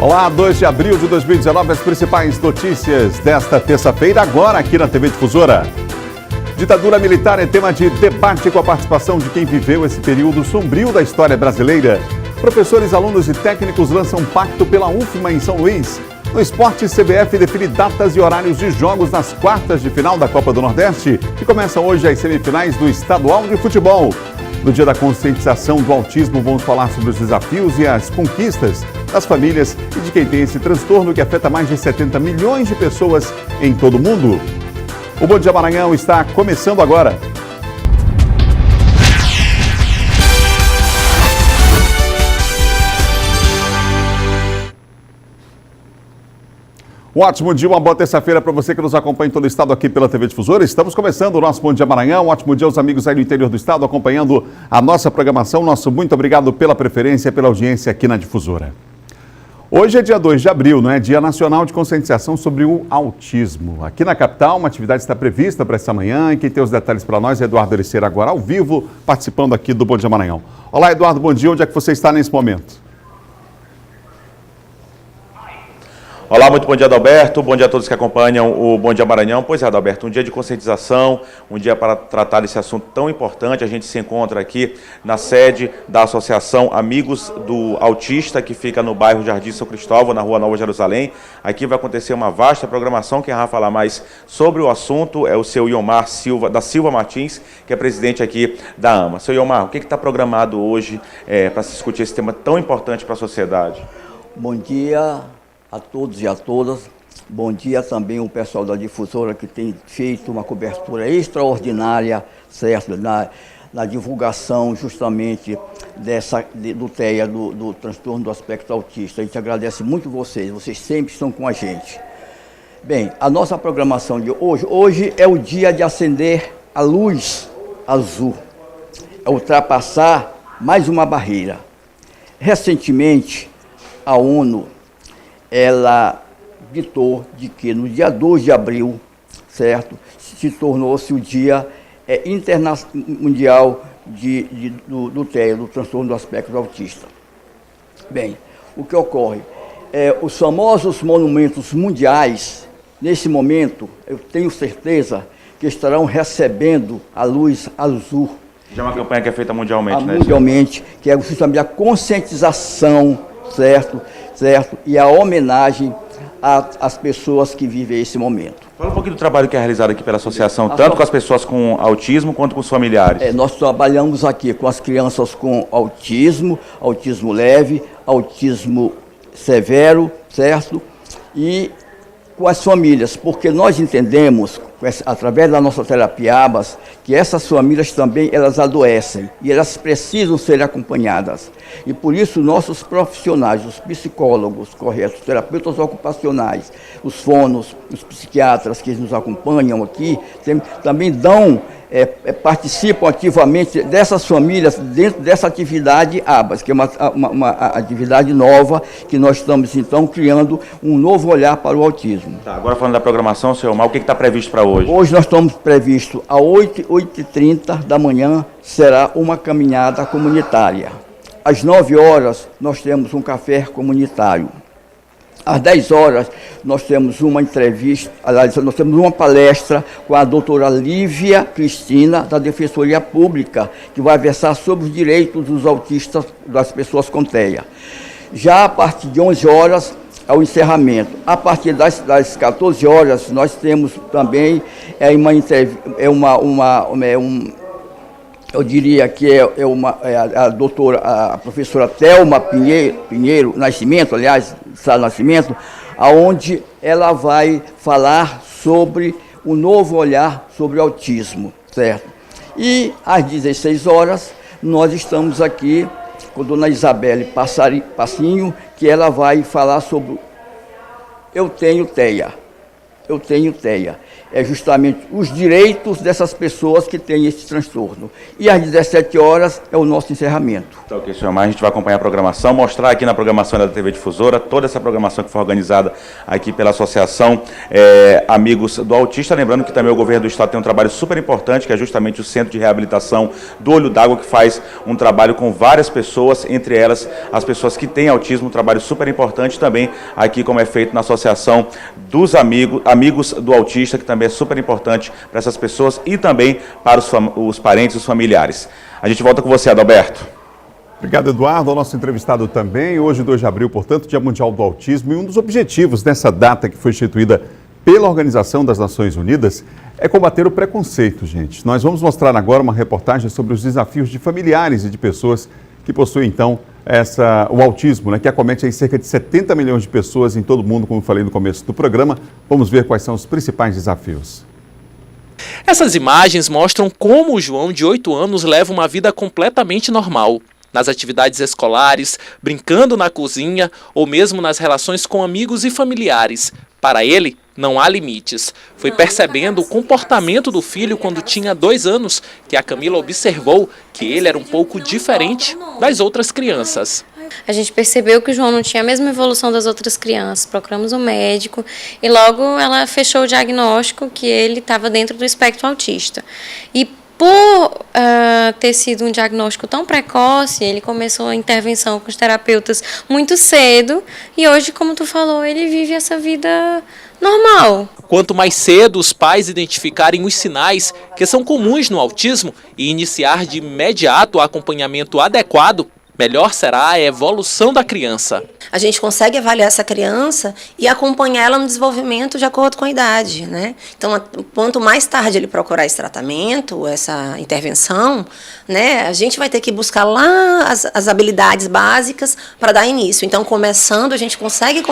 Olá, 2 de abril de 2019, as principais notícias desta terça-feira, agora aqui na TV Difusora. Ditadura militar é tema de debate com a participação de quem viveu esse período sombrio da história brasileira. Professores, alunos e técnicos lançam pacto pela UFMA em São Luís. No esporte, CBF define datas e horários de jogos nas quartas de final da Copa do Nordeste, que começam hoje as semifinais do Estadual de Futebol. No dia da conscientização do autismo, vamos falar sobre os desafios e as conquistas das famílias e de quem tem esse transtorno que afeta mais de 70 milhões de pessoas em todo o mundo. O Bom Dia Maranhão está começando agora. Um ótimo dia, uma boa terça-feira para você que nos acompanha em todo o estado aqui pela TV Difusora. Estamos começando o nosso Bom Dia Maranhão. Um ótimo dia aos amigos aí do interior do estado acompanhando a nossa programação. Nosso muito obrigado pela preferência, pela audiência aqui na Difusora. Hoje é dia 2 de abril, não é? Dia Nacional de Conscientização sobre o Autismo. Aqui na capital, uma atividade está prevista para esta manhã e quem tem os detalhes para nós é Eduardo Ericeira, agora ao vivo, participando aqui do Bom Dia Maranhão. Olá, Eduardo, bom dia. Onde é que você está nesse momento? Olá, muito bom dia, Adalberto. Bom dia a todos que acompanham o Bom Dia Maranhão. Pois é, Adalberto, um dia de conscientização, um dia para tratar desse assunto tão importante. A gente se encontra aqui na sede da Associação Amigos do Autista, que fica no bairro Jardim São Cristóvão, na Rua Nova Jerusalém. Aqui vai acontecer uma vasta programação. Quem vai falar mais sobre o assunto é o seu Iomar da Silva Martins, que é presidente aqui da AMA. Seu Iomar, o que está programado hoje para se discutir esse tema tão importante para a sociedade? Bom dia a todos e a todas. Bom dia também o pessoal da Difusora que tem feito uma cobertura extraordinária, certo, na divulgação justamente do TEA, do transtorno do aspecto autista. A gente agradece muito vocês sempre estão com a gente. Bem, a nossa programação de hoje é o dia de acender a luz azul, é ultrapassar mais uma barreira. Recentemente, a ONU ela ditou de que no dia 2 de abril, certo, se tornou-se o dia mundial do TEA, do transtorno do aspecto autista. Bem, o que ocorre? Os famosos monumentos mundiais, nesse momento, eu tenho certeza que estarão recebendo a luz azul. Já é uma campanha que é feita mundialmente, né? Mundialmente, que é justamente a conscientização, certo, e a homenagem às pessoas que vivem esse momento. Fala um pouquinho do trabalho que é realizado aqui pela associação, tanto com as pessoas com autismo quanto com os familiares. Nós trabalhamos aqui com as crianças com autismo, autismo leve, autismo severo, certo? E com as famílias, porque nós entendemos, através da nossa terapia ABAS, que essas famílias também elas adoecem e elas precisam ser acompanhadas. E por isso nossos profissionais, os psicólogos, corretos, terapeutas ocupacionais, os fonos, os psiquiatras que nos acompanham aqui, também participam ativamente dessas famílias dentro dessa atividade ABAS, que é uma atividade nova que nós estamos então criando um novo olhar para o autismo. Tá, agora falando da programação, senhor Omar, o que está previsto para hoje? Hoje nós estamos previsto às 8h30 da manhã será uma caminhada comunitária. Às 9 horas nós temos um café comunitário. Às 10 horas, nós temos uma entrevista, aliás, nós temos uma palestra com a doutora Lívia Cristina, da Defensoria Pública, que vai versar sobre os direitos dos autistas, das pessoas com TEA. Já a partir de 11 horas, é o encerramento. A partir das 14 horas, nós temos também eu diria que a professora Thelma Pinheiro Nascimento, aonde ela vai falar sobre o novo olhar sobre o autismo, certo? E às 16 horas, nós estamos aqui com a dona Isabelle Passinho, que ela vai falar sobre Eu tenho TEA. é justamente os direitos dessas pessoas que têm esse transtorno. E às 17 horas é o nosso encerramento. Então, ok, senhor Mar, a gente vai acompanhar a programação, mostrar aqui na programação da TV Difusora toda essa programação que foi organizada aqui pela Associação Amigos do Autista. Lembrando que também o governo do estado tem um trabalho super importante, que é justamente o Centro de Reabilitação do Olho d'Água, que faz um trabalho com várias pessoas, entre elas as pessoas que têm autismo, um trabalho super importante também aqui, como é feito na Associação dos Amigos do Autista, que também é super importante para essas pessoas e também para os parentes e os familiares. A gente volta com você, Adalberto. Obrigado, Eduardo. Ao nosso entrevistado também. Hoje, 2 de abril, portanto, Dia Mundial do Autismo. E um dos objetivos dessa data que foi instituída pela Organização das Nações Unidas é combater o preconceito, gente. Nós vamos mostrar agora uma reportagem sobre os desafios de familiares e de pessoas que possuem, então, o autismo, né, que acomete aí cerca de 70 milhões de pessoas em todo o mundo, como eu falei no começo do programa. Vamos ver quais são os principais desafios. Essas imagens mostram como o João, de 8 anos, leva uma vida completamente normal. Nas atividades escolares, brincando na cozinha ou mesmo nas relações com amigos e familiares. Para ele, não há limites. Foi percebendo o comportamento do filho quando tinha 2 anos que a Camila observou que ele era um pouco diferente das outras crianças. A gente percebeu que o João não tinha a mesma evolução das outras crianças. Procuramos um médico e logo ela fechou o diagnóstico que ele estava dentro do espectro autista. E por ter sido um diagnóstico tão precoce, ele começou a intervenção com os terapeutas muito cedo e hoje, como tu falou, ele vive essa vida normal. Quanto mais cedo os pais identificarem os sinais que são comuns no autismo e iniciar de imediato o acompanhamento adequado, melhor será a evolução da criança. A gente consegue avaliar essa criança e acompanhar ela no desenvolvimento de acordo com a idade, né? Então, quanto mais tarde ele procurar esse tratamento, essa intervenção, né, a gente vai ter que buscar lá as habilidades básicas para dar início. Então, começando, a gente consegue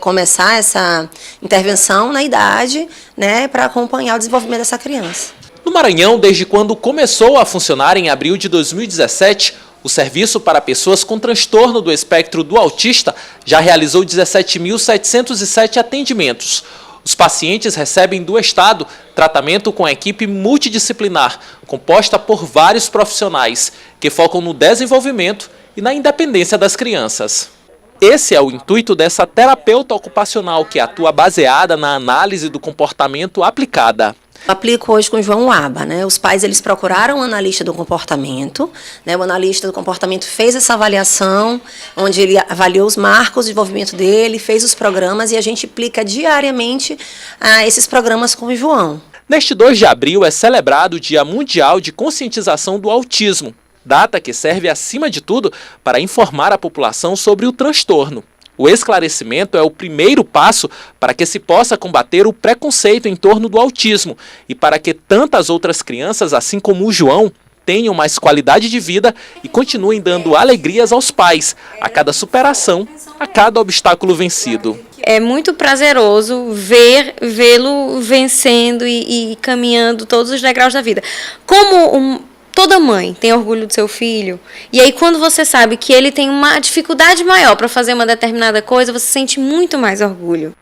começar essa intervenção na idade, né, para acompanhar o desenvolvimento dessa criança. No Maranhão, desde quando começou a funcionar em abril de 2017, o Serviço para Pessoas com Transtorno do Espectro do Autista já realizou 17.707 atendimentos. Os pacientes recebem do Estado tratamento com a equipe multidisciplinar, composta por vários profissionais, que focam no desenvolvimento e na independência das crianças. Esse é o intuito dessa terapeuta ocupacional, que atua baseada na análise do comportamento aplicada. Eu aplico hoje com o João Aba, né? Os pais, eles procuraram um analista do comportamento, né? O analista do comportamento fez essa avaliação, onde ele avaliou os marcos de desenvolvimento dele, fez os programas e a gente aplica diariamente esses programas com o João. Neste 2 de abril é celebrado o Dia Mundial de Conscientização do Autismo, data que serve, acima de tudo, para informar a população sobre o transtorno. O esclarecimento é o primeiro passo para que se possa combater o preconceito em torno do autismo e para que tantas outras crianças, assim como o João, tenham mais qualidade de vida e continuem dando alegrias aos pais a cada superação, a cada obstáculo vencido. É muito prazeroso vê-lo vencendo e caminhando todos os degraus da vida. Toda mãe tem orgulho do seu filho, e aí quando você sabe que ele tem uma dificuldade maior para fazer uma determinada coisa, você sente muito mais orgulho.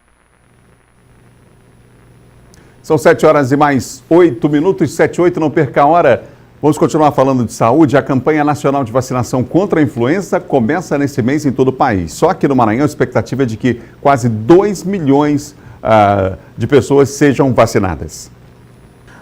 São 7 horas e mais 8 minutos, 7:08, não perca a hora. Vamos continuar falando de saúde. A campanha nacional de vacinação contra a influenza começa nesse mês em todo o país. Só que no Maranhão a expectativa é de que quase 2 milhões de pessoas sejam vacinadas.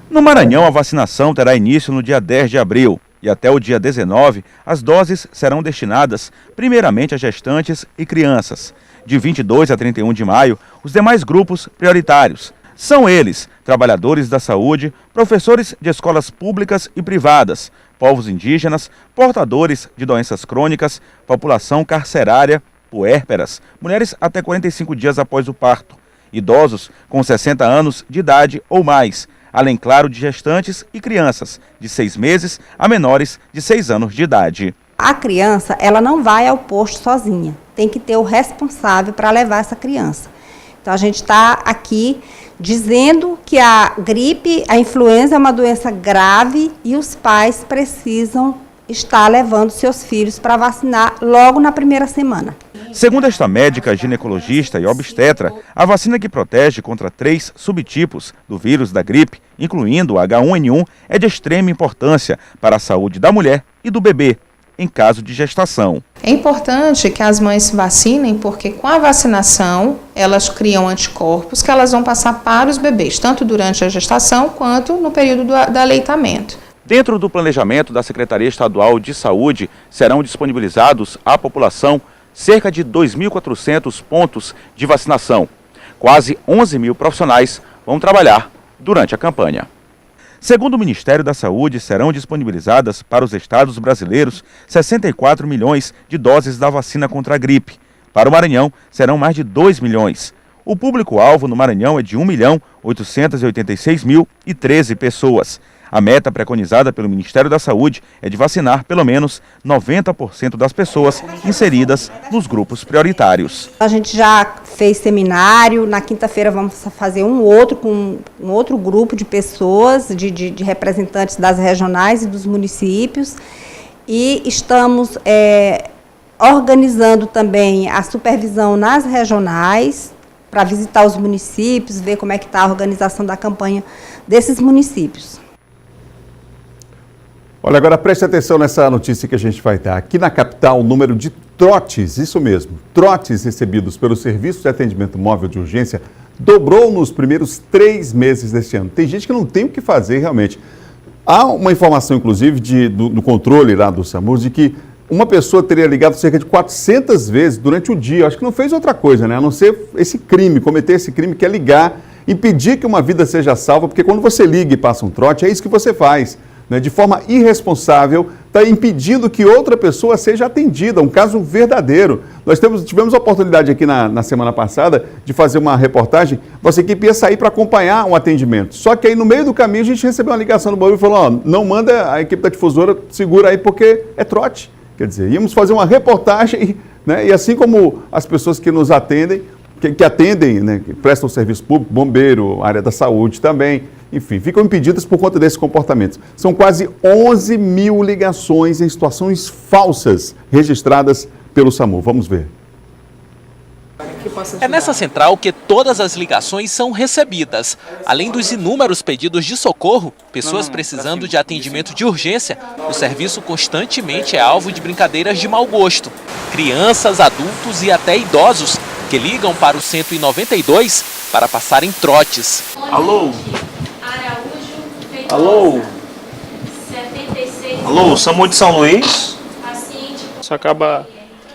No Maranhão, a vacinação terá início no dia 10 de abril e até o dia 19, as doses serão destinadas primeiramente a gestantes e crianças. De 22 a 31 de maio, os demais grupos prioritários são eles: trabalhadores da saúde, professores de escolas públicas e privadas, povos indígenas, portadores de doenças crônicas, população carcerária, puérperas, mulheres até 45 dias após o parto, idosos com 60 anos de idade ou mais, além, claro, de gestantes e crianças de 6 meses a menores de 6 anos de idade. A criança, ela não vai ao posto sozinha, tem que ter o responsável para levar essa criança. Então, a gente está aqui dizendo que a gripe, a influenza é uma doença grave e os pais precisam estar levando seus filhos para vacinar logo na primeira semana. Segundo esta médica, ginecologista e obstetra, a vacina que protege contra 3 subtipos do vírus da gripe, incluindo o H1N1, é de extrema importância para a saúde da mulher e do bebê, em caso de gestação. É importante que as mães se vacinem, porque com a vacinação elas criam anticorpos que elas vão passar para os bebês, tanto durante a gestação quanto no período do aleitamento. Dentro do planejamento da Secretaria Estadual de Saúde, serão disponibilizados à população cerca de 2.400 pontos de vacinação. Quase 11 mil profissionais vão trabalhar durante a campanha. Segundo o Ministério da Saúde, serão disponibilizadas para os estados brasileiros 64 milhões de doses da vacina contra a gripe. Para o Maranhão, serão mais de 2 milhões. O público-alvo no Maranhão é de 1.886.013 pessoas. A meta preconizada pelo Ministério da Saúde é de vacinar pelo menos 90% das pessoas inseridas nos grupos prioritários. A gente já fez seminário, na quinta-feira vamos fazer um outro com um outro grupo de pessoas, de representantes das regionais e dos municípios, e estamos organizando também a supervisão nas regionais, para visitar os municípios, ver como é que está a organização da campanha desses municípios. Olha, agora preste atenção nessa notícia que a gente vai dar. Aqui na capital, o número de trotes, isso mesmo, trotes recebidos pelo Serviço de Atendimento Móvel de Urgência dobrou nos primeiros 3 meses deste ano. Tem gente que não tem o que fazer realmente. Há uma informação, inclusive, do controle lá do SAMU, de que uma pessoa teria ligado cerca de 400 vezes durante o dia. Acho que não fez outra coisa, né? A não ser esse crime, cometer esse crime, que é ligar, impedir que uma vida seja salva, porque quando você liga e passa um trote, é isso que você faz. Né, de forma irresponsável, está impedindo que outra pessoa seja atendida, um caso verdadeiro. Nós tivemos a oportunidade aqui na semana passada de fazer uma reportagem, nossa equipe ia sair para acompanhar um atendimento, só que aí no meio do caminho a gente recebeu uma ligação do Baú e falou, ó, não manda a equipe da difusora, segura aí porque é trote. Quer dizer, íamos fazer uma reportagem, né, e assim como as pessoas que nos atendem, que atendem, né, que prestam serviço público, bombeiro, área da saúde também, enfim, ficam impedidas por conta desses comportamentos. São quase 11 mil ligações em situações falsas registradas pelo SAMU. Vamos ver. É nessa central que todas as ligações são recebidas. Além dos inúmeros pedidos de socorro, pessoas precisando de atendimento de urgência, o serviço constantemente é alvo de brincadeiras de mau gosto. Crianças, adultos e até idosos que ligam para o 192 para passarem trotes. Alô? Araújo, Alô? 76. Alô, SAMU de São Luís? Isso acaba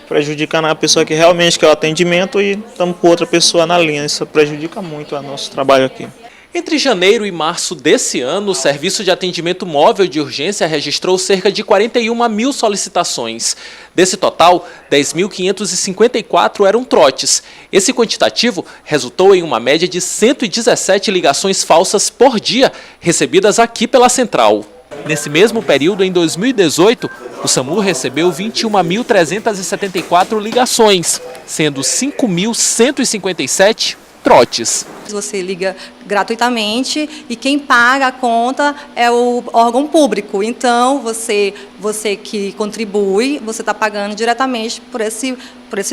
prejudicando a pessoa que realmente quer o atendimento e estamos com outra pessoa na linha. Isso prejudica muito o nosso trabalho aqui. Entre janeiro e março desse ano, o Serviço de Atendimento Móvel de Urgência registrou cerca de 41 mil solicitações. Desse total, 10.554 eram trotes. Esse quantitativo resultou em uma média de 117 ligações falsas por dia, recebidas aqui pela central. Nesse mesmo período, em 2018, o SAMU recebeu 21.374 ligações, sendo 5.157 trotes. Você liga gratuitamente e quem paga a conta é o órgão público. Então, você que contribui, você está pagando diretamente por esse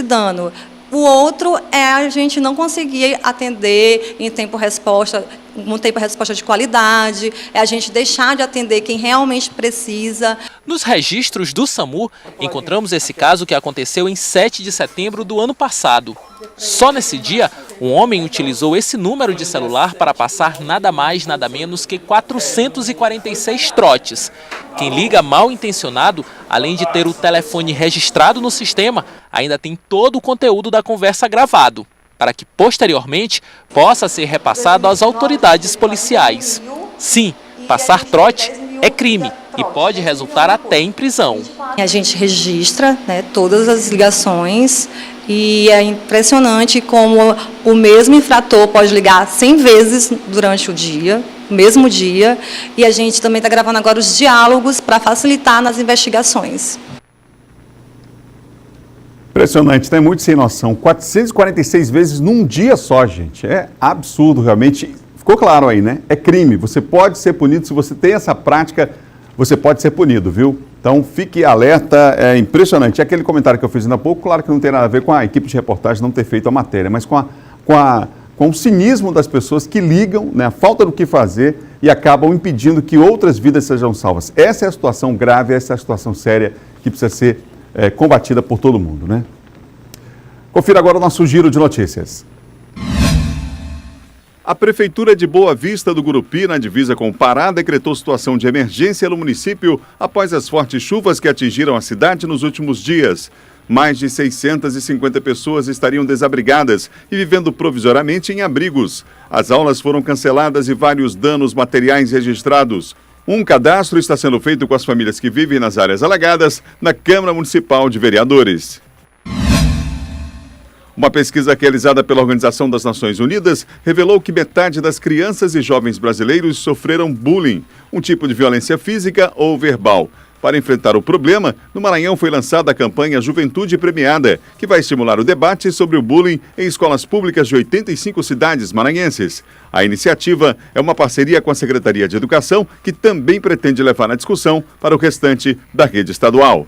dano. O outro é a gente não conseguir atender em tempo-resposta, um tempo-resposta de qualidade, é a gente deixar de atender quem realmente precisa. Nos registros do SAMU, encontramos esse caso que aconteceu em 7 de setembro do ano passado. Só nesse dia, um homem utilizou esse número de celular para passar nada mais, nada menos que 446 trotes. Quem liga mal intencionado, além de ter o telefone registrado no sistema, ainda tem todo o conteúdo da conversa gravado, para que posteriormente possa ser repassado às autoridades policiais. Sim, passar trote é crime e pode resultar até em prisão. A gente registra, né, todas as ligações e é impressionante como o mesmo infrator pode ligar 100 vezes durante o dia, mesmo dia, e a gente também está gravando agora os diálogos para facilitar nas investigações. Impressionante, né? Muito sem noção. 446 vezes num dia só, gente. É absurdo, realmente. Ficou claro aí, né? É crime. Você pode ser punido. Se você tem essa prática, você pode ser punido, viu? Então, fique alerta, é impressionante. Aquele comentário que eu fiz ainda há pouco, claro que não tem nada a ver com a equipe de reportagem não ter feito a matéria, mas com o cinismo das pessoas que ligam, né, a falta do que fazer e acabam impedindo que outras vidas sejam salvas. Essa é a situação grave, essa é a situação séria que precisa ser combatida por todo mundo, né? Confira agora o nosso giro de notícias. A Prefeitura de Boa Vista do Gurupi, na divisa com o Pará, decretou situação de emergência no município após as fortes chuvas que atingiram a cidade nos últimos dias. Mais de 650 pessoas estariam desabrigadas e vivendo provisoriamente em abrigos. As aulas foram canceladas e vários danos materiais registrados. Um cadastro está sendo feito com as famílias que vivem nas áreas alagadas na Câmara Municipal de Vereadores. Uma pesquisa realizada pela Organização das Nações Unidas revelou que metade das crianças e jovens brasileiros sofreram bullying, um tipo de violência física ou verbal. Para enfrentar o problema, no Maranhão foi lançada a campanha Juventude Premiada, que vai estimular o debate sobre o bullying em escolas públicas de 85 cidades maranhenses. A iniciativa é uma parceria com a Secretaria de Educação, que também pretende levar a discussão para o restante da rede estadual.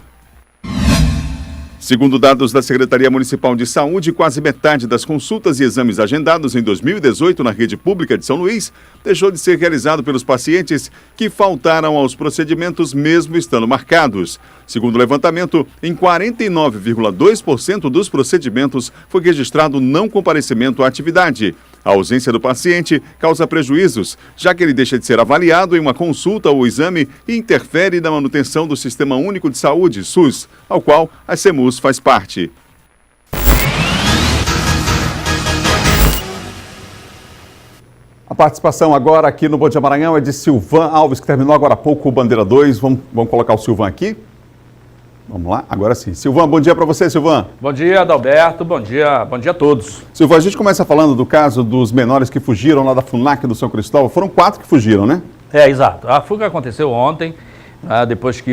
Segundo dados da Secretaria Municipal de Saúde, quase metade das consultas e exames agendados em 2018 na rede pública de São Luís deixou de ser realizado pelos pacientes que faltaram aos procedimentos mesmo estando marcados. Segundo o levantamento, em 49,2% dos procedimentos foi registrado não comparecimento à atividade. A ausência do paciente causa prejuízos, já que ele deixa de ser avaliado em uma consulta ou exame e interfere na manutenção do Sistema Único de Saúde, SUS, ao qual a SEMUS faz parte. A participação agora aqui no Bom Dia Maranhão é de Silvan Alves, que terminou agora há pouco o Bandeira 2. Vamos colocar o Silvan aqui. Vamos lá, agora sim. Silvan, bom dia para você, Silvan. Bom dia, Adalberto. Bom dia a todos. Silvan, a gente começa falando do caso dos menores que fugiram lá da FUNAC do São Cristóvão. Foram 4 que fugiram, né? Exato. A fuga aconteceu ontem, depois que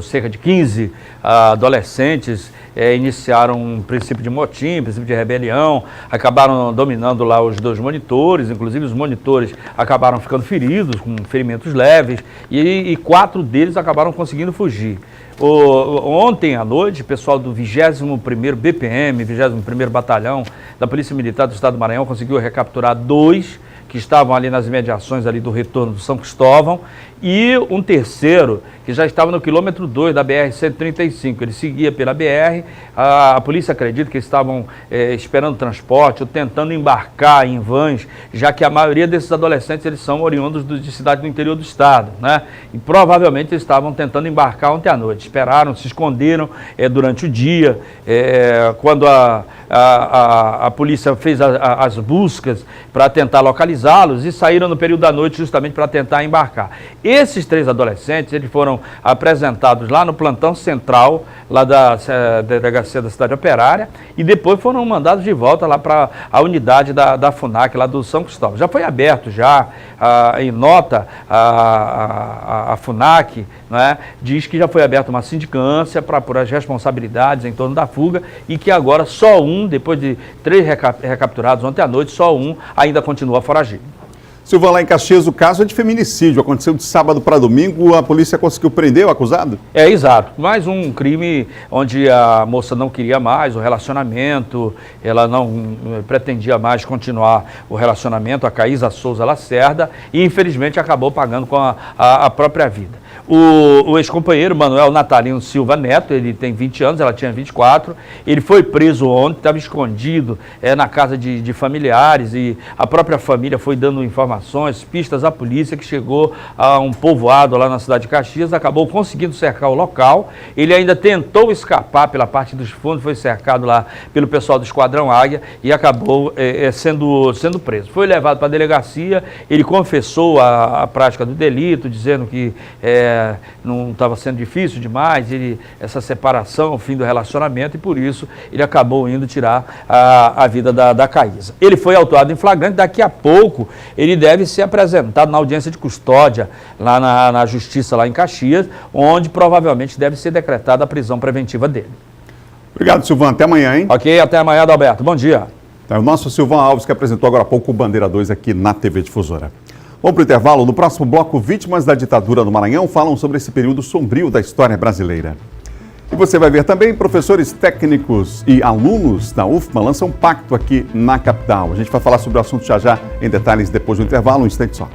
cerca de 15 adolescentes iniciaram um princípio de motim, um princípio de rebelião, acabaram dominando lá os 2 monitores, inclusive os monitores acabaram ficando feridos, com ferimentos leves, e 4 deles acabaram conseguindo fugir. Ontem à noite, o pessoal do 21º BPM, 21º Batalhão da Polícia Militar do Estado do Maranhão conseguiu recapturar 2 que estavam ali nas imediações ali do retorno do São Cristóvão e um terceiro que já estava no quilômetro 2 da BR-135. Ele seguia pela BR, a polícia acredita que eles estavam esperando transporte ou tentando embarcar em vans, já que a maioria desses adolescentes eles são oriundos de cidades do interior do estado, né? E provavelmente eles estavam tentando embarcar ontem à noite. Esperaram, se esconderam durante o dia, quando a polícia fez as buscas para tentar localizá-los e saíram no período da noite justamente para tentar embarcar. Esses 3 adolescentes, eles foram apresentados lá no plantão central, lá da delegacia da Cidade Operária, e depois foram mandados de volta lá para a unidade da FUNAC, lá do São Cristóvão. Já foi aberto, em nota, a FUNAC, né, diz que já foi aberta uma sindicância para apurar as responsabilidades em torno da fuga e que agora só um, depois de 3 recapturados ontem à noite, só um ainda continua foragido. Silvan, lá em Caxias, o caso é de feminicídio. Aconteceu de sábado para domingo, a polícia conseguiu prender o acusado? Exato. Mais um crime onde a moça não queria mais o relacionamento, ela não pretendia mais continuar o relacionamento, a Caísa Souza Lacerda, e infelizmente acabou pagando com a própria vida. O ex-companheiro Manuel Natalino Silva Neto, ele tem 20 anos, ela tinha 24, ele foi preso ontem, estava escondido na casa de familiares e a própria família foi dando informações, pistas à polícia que chegou a um povoado lá na cidade de Caxias, acabou conseguindo cercar o local, ele ainda tentou escapar pela parte dos fundos, foi cercado lá pelo pessoal do Esquadrão Águia e acabou sendo preso. Foi levado para a delegacia, ele confessou a prática do delito, dizendo que não estava sendo difícil demais, essa separação, o fim do relacionamento, e por isso ele acabou indo tirar a vida da Caísa. Ele foi autuado em flagrante, daqui a pouco ele deve ser apresentado na audiência de custódia, lá na Justiça, lá em Caxias, onde provavelmente deve ser decretada a prisão preventiva dele. Obrigado, Silvan. Até amanhã, hein? Ok, até amanhã, Adalberto. Bom dia. É o nosso Silvan Alves, que apresentou agora há pouco o Bandeira 2 aqui na TV Difusora. Vamos para o intervalo. No próximo bloco, vítimas da ditadura do Maranhão falam sobre esse período sombrio da história brasileira. E você vai ver também professores técnicos e alunos da UFMA lançam um pacto aqui na capital. A gente vai falar sobre o assunto já em detalhes depois do intervalo, um instante só.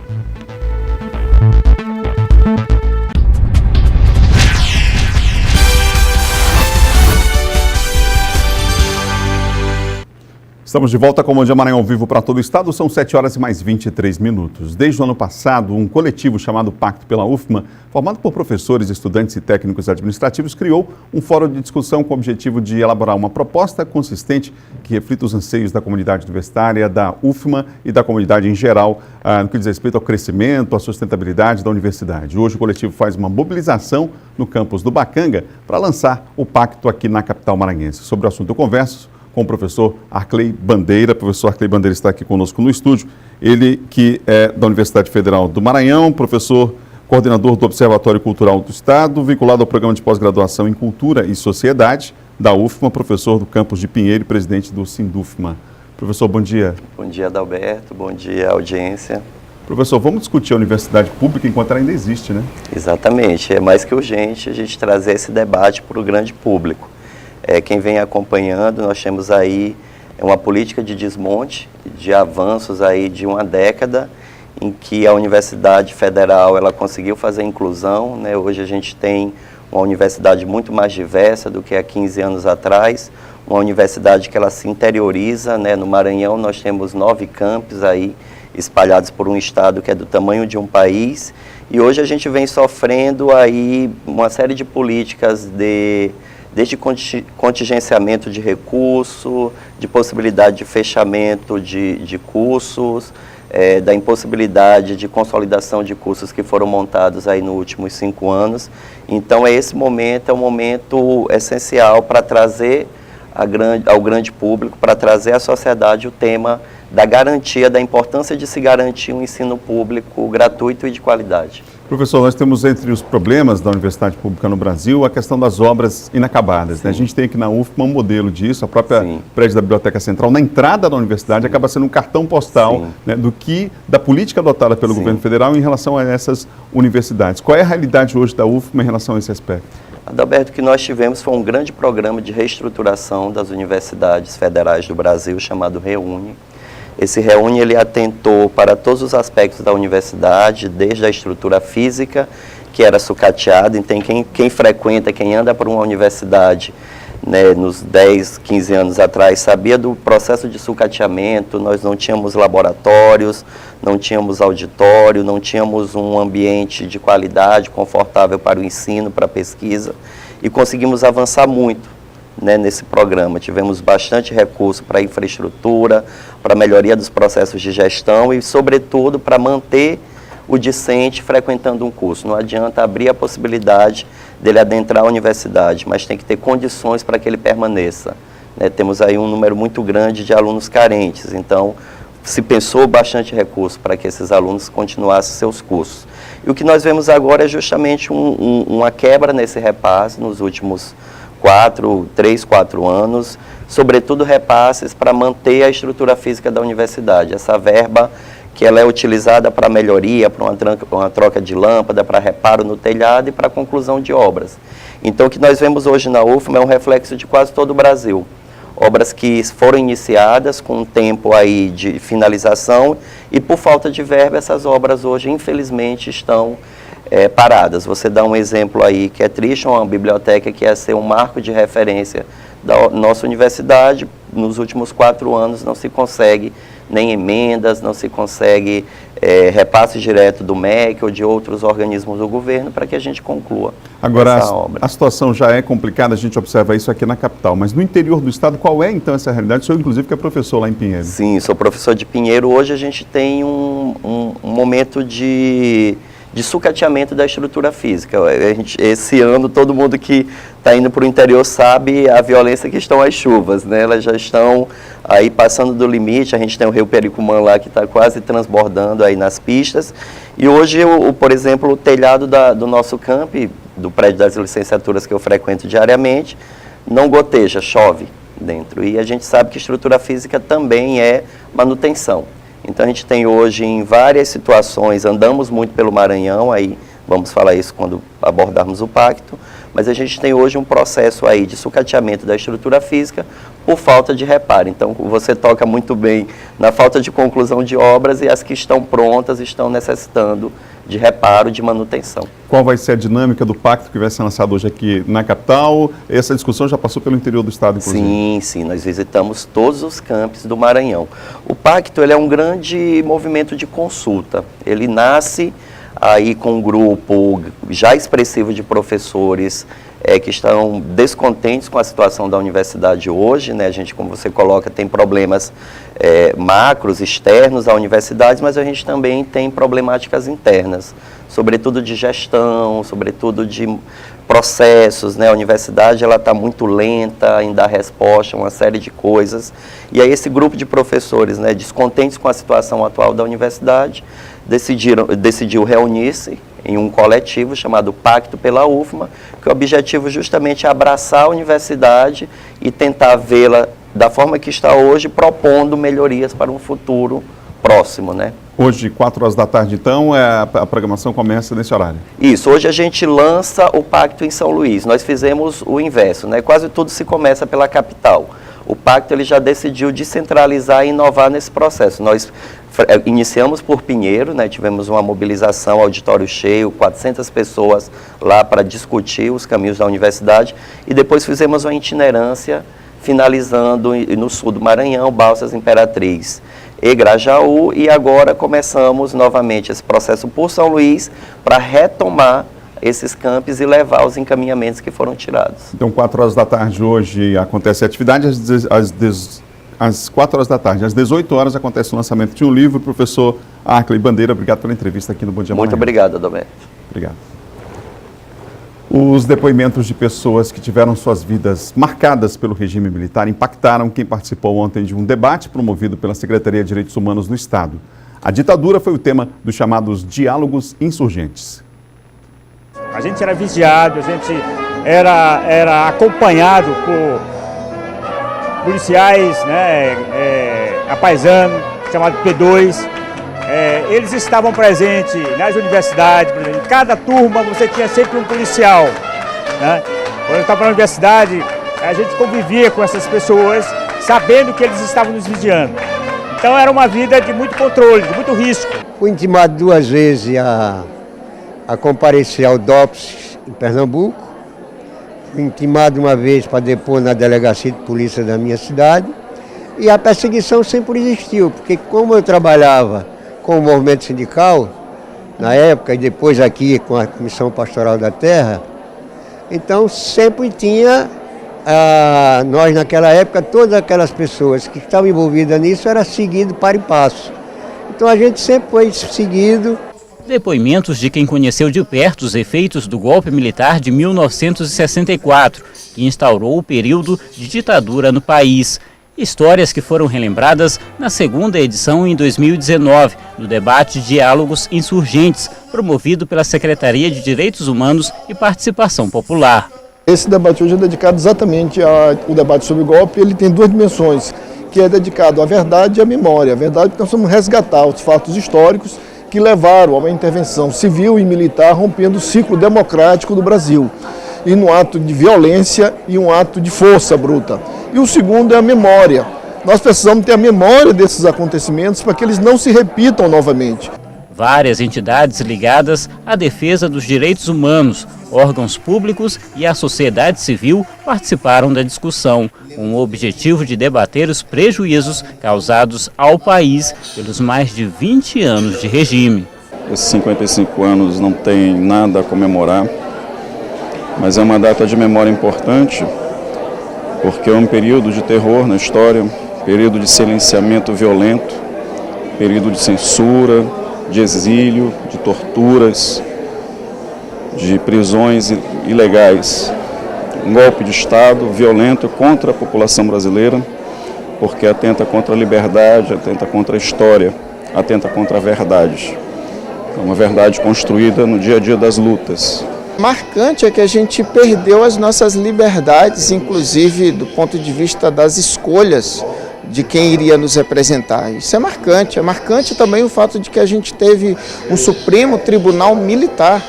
Estamos de volta com o Bom Dia Maranhão ao vivo para todo o estado, são 7 horas e mais 23 minutos. Desde o ano passado, um coletivo chamado Pacto pela UFMA, formado por professores, estudantes e técnicos administrativos, criou um fórum de discussão com o objetivo de elaborar uma proposta consistente que reflita os anseios da comunidade universitária, da UFMA e da comunidade em geral, no que diz respeito ao crescimento, à sustentabilidade da universidade. Hoje o coletivo faz uma mobilização no campus do Bacanga para lançar o pacto aqui na capital maranhense. Sobre o assunto eu converso com o professor Arcley Bandeira. O professor Arcley Bandeira está aqui conosco no estúdio. Ele que é da Universidade Federal do Maranhão, professor coordenador do Observatório Cultural do Estado, vinculado ao Programa de Pós-Graduação em Cultura e Sociedade da UFMA, professor do campus de Pinheiro e presidente do Sindufma. Professor, bom dia. Bom dia, Adalberto. Bom dia, audiência. Professor, vamos discutir a universidade pública enquanto ela ainda existe, né? Exatamente. É mais que urgente a gente trazer esse debate para o grande público. Quem vem acompanhando, nós temos aí uma política de desmonte, de avanços aí de uma década, em que a Universidade Federal ela conseguiu fazer inclusão, né? Hoje a gente tem uma universidade muito mais diversa do que há 15 anos atrás, uma universidade que ela se interioriza, né? No Maranhão nós temos 9 campos aí espalhados por um estado que é do tamanho de um país, e hoje a gente vem sofrendo aí uma série de políticas desde contingenciamento de recurso, de possibilidade de fechamento de cursos, da impossibilidade de consolidação de cursos que foram montados aí nos últimos 5 anos. Então esse momento é um momento essencial para trazer ao grande público, para trazer à sociedade o tema da garantia, da importância de se garantir um ensino público gratuito e de qualidade. Professor, nós temos entre os problemas da universidade pública no Brasil a questão das obras inacabadas, né? A gente tem aqui na UFMA um modelo disso, a própria prédio da Biblioteca Central, na entrada da universidade, acaba sendo um cartão postal, né, da política adotada pelo governo federal em relação a essas universidades. Qual é a realidade hoje da UFMA em relação a esse aspecto? Adalberto, o que nós tivemos foi um grande programa de reestruturação das universidades federais do Brasil, chamado REUNE. Esse REUNE ele atentou para todos os aspectos da universidade, desde a estrutura física, que era sucateada. Então, quem frequenta, quem anda por uma universidade, né, nos 10, 15 anos atrás, sabia do processo de sucateamento. Nós não tínhamos laboratórios, não tínhamos auditório, não tínhamos um ambiente de qualidade, confortável para o ensino, para a pesquisa, e conseguimos avançar muito, né, nesse programa. Tivemos bastante recurso para infraestrutura, para melhoria dos processos de gestão e, sobretudo, para manter o discente frequentando um curso. Não adianta abrir a possibilidade dele adentrar a universidade, mas tem que ter condições para que ele permaneça, né? Temos aí um número muito grande de alunos carentes, então se pensou bastante recurso para que esses alunos continuassem seus cursos. E o que nós vemos agora é justamente uma quebra nesse repasse nos últimos 3, 4 anos, sobretudo repasses para manter a estrutura física da universidade. Essa verba que ela é utilizada para melhoria, para uma troca de lâmpada, para reparo no telhado e para conclusão de obras. Então o que nós vemos hoje na UFMA é um reflexo de quase todo o Brasil. Obras que foram iniciadas com um tempo aí de finalização e por falta de verba essas obras hoje infelizmente estão paradas. Você dá um exemplo aí que é triste, uma biblioteca que ia ser um marco de referência da nossa universidade, nos últimos 4 anos não se consegue nem emendas, não se consegue repasse direto do MEC ou de outros organismos do governo para que a gente conclua essa obra. A situação já é complicada, a gente observa isso aqui na capital, mas no interior do estado, qual é então essa realidade? O senhor, inclusive, que é professor lá em Pinheiro. Sim, sou professor de Pinheiro. Hoje a gente tem um momento de sucateamento da estrutura física. Esse ano, todo mundo que está indo para o interior sabe a violência que estão as chuvas, né? Elas já estão aí passando do limite. A gente tem o Rio Pericumã lá que está quase transbordando aí nas pistas. E hoje, por exemplo, o telhado do nosso campi, do prédio das licenciaturas que eu frequento diariamente, não goteja, chove dentro. E a gente sabe que estrutura física também é manutenção. Então a gente tem hoje em várias situações, andamos muito pelo Maranhão, aí vamos falar isso quando abordarmos o pacto, mas a gente tem hoje um processo aí de sucateamento da estrutura física por falta de reparo. Então você toca muito bem na falta de conclusão de obras e as que estão prontas estão necessitando de reparo, de manutenção. Qual vai ser a dinâmica do pacto que vai ser lançado hoje aqui na capital? Essa discussão já passou pelo interior do estado, inclusive. Sim, nós visitamos todos os campos do Maranhão. O pacto ele é um grande movimento de consulta. Ele nasce aí com um grupo já expressivo de professores que estão descontentes com a situação da universidade hoje, né? A gente, como você coloca, tem problemas macros, externos à universidade, mas a gente também tem problemáticas internas, sobretudo de gestão, sobretudo de processos, né? A universidade ela está muito lenta em dar resposta a uma série de coisas, e aí esse grupo de professores, né, descontentes com a situação atual da universidade, decidiu reunir-se em um coletivo chamado Pacto pela UFMA, que o objetivo justamente é abraçar a universidade e tentar vê-la da forma que está hoje, propondo melhorias para um futuro próximo, né? Hoje, 4 horas da tarde, então, a programação começa nesse horário. Isso, hoje a gente lança o Pacto em São Luís. Nós fizemos o inverso, né? Quase tudo se começa pela capital. O Pacto ele já decidiu descentralizar e inovar nesse processo. Nós iniciamos por Pinheiro, né? Tivemos uma mobilização, auditório cheio, 400 pessoas lá para discutir os caminhos da universidade, e depois fizemos uma itinerância finalizando no sul do Maranhão, Balsas, Imperatriz e Grajaú, e agora começamos novamente esse processo por São Luís para retomar esses campos e levar os encaminhamentos que foram tirados. Então, 4 horas da tarde hoje acontece a atividade, às 4 horas da tarde, às 18 horas acontece o lançamento de um livro. Professor Arkley Bandeira, obrigado pela entrevista aqui no Bom Dia Maranhão. Muito obrigado, Adalberto. Obrigado. Os depoimentos de pessoas que tiveram suas vidas marcadas pelo regime militar impactaram quem participou ontem de um debate promovido pela Secretaria de Direitos Humanos no Estado. A ditadura foi o tema dos chamados diálogos insurgentes. A gente era vigiado, a gente era acompanhado por policiais, né, a paisano, chamado P2. Eles estavam presentes nas universidades, por exemplo. Em cada turma você tinha sempre um policial, né? Quando eu estava na universidade, a gente convivia com essas pessoas, sabendo que eles estavam nos vigiando. Então era uma vida de muito controle, de muito risco. Fui intimado 2 vezes a comparecer ao DOPS em Pernambuco. Fui intimado uma vez para depor na delegacia de polícia da minha cidade. E a perseguição sempre existiu, porque como eu trabalhava com o movimento sindical, na época, e depois aqui com a Comissão Pastoral da Terra, então sempre tinha, nós naquela época, todas aquelas pessoas que estavam envolvidas nisso eram seguidas para e passo. Então a gente sempre foi seguido. Depoimentos de quem conheceu de perto os efeitos do golpe militar de 1964, que instaurou o período de ditadura no país. Histórias que foram relembradas na 2ª edição em 2019, do debate Diálogos Insurgentes, promovido pela Secretaria de Direitos Humanos e Participação Popular. Esse debate hoje é dedicado exatamente ao debate sobre o golpe. Ele tem 2 dimensões, que é dedicado à verdade e à memória. A verdade, porque nós vamos resgatar os fatos históricos que levaram a uma intervenção civil e militar rompendo o ciclo democrático do Brasil, e num ato de violência e um ato de força bruta. E o segundo é a memória. Nós precisamos ter a memória desses acontecimentos para que eles não se repitam novamente. Várias entidades ligadas à defesa dos direitos humanos, órgãos públicos e a sociedade civil participaram da discussão, com o objetivo de debater os prejuízos causados ao país pelos mais de 20 anos de regime. Esses 55 anos não tem nada a comemorar, mas é uma data de memória importante, porque é um período de terror na história, período de silenciamento violento, período de censura, de exílio, de torturas, de prisões ilegais. Um golpe de Estado violento contra a população brasileira, porque atenta contra a liberdade, atenta contra a história, atenta contra a verdade. É uma verdade construída no dia a dia das lutas. Marcante é que a gente perdeu as nossas liberdades, inclusive do ponto de vista das escolhas de quem iria nos representar. Isso é marcante. É marcante também o fato de que a gente teve um Supremo Tribunal Militar.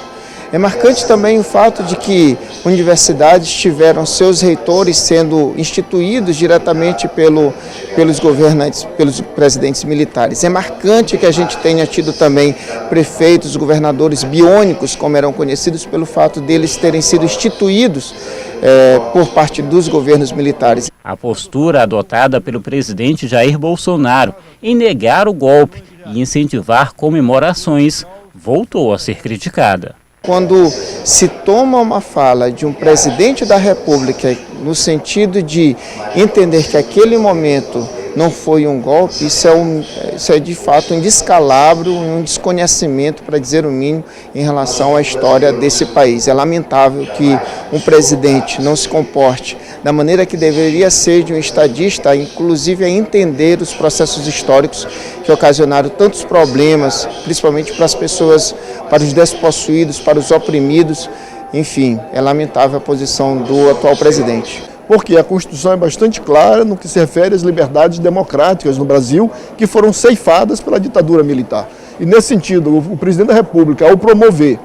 É marcante também o fato de que universidades tiveram seus reitores sendo instituídos diretamente pelos governantes, pelos presidentes militares. É marcante que a gente tenha tido também prefeitos, governadores biônicos, como eram conhecidos, pelo fato deles terem sido instituídos por parte dos governos militares. A postura adotada pelo presidente Jair Bolsonaro em negar o golpe e incentivar comemorações voltou a ser criticada. Quando se toma uma fala de um presidente da República no sentido de entender que aquele momento não foi um golpe, isso é de fato um descalabro, um desconhecimento, para dizer o mínimo, em relação à história desse país. É lamentável que um presidente não se comporte da maneira que deveria ser de um estadista, inclusive a entender os processos históricos que ocasionaram tantos problemas, principalmente para as pessoas, para os despossuídos, para os oprimidos. Enfim, é lamentável a posição do atual presidente. Porque a Constituição é bastante clara no que se refere às liberdades democráticas no Brasil, que foram ceifadas pela ditadura militar. E nesse sentido, o presidente da República, ao promover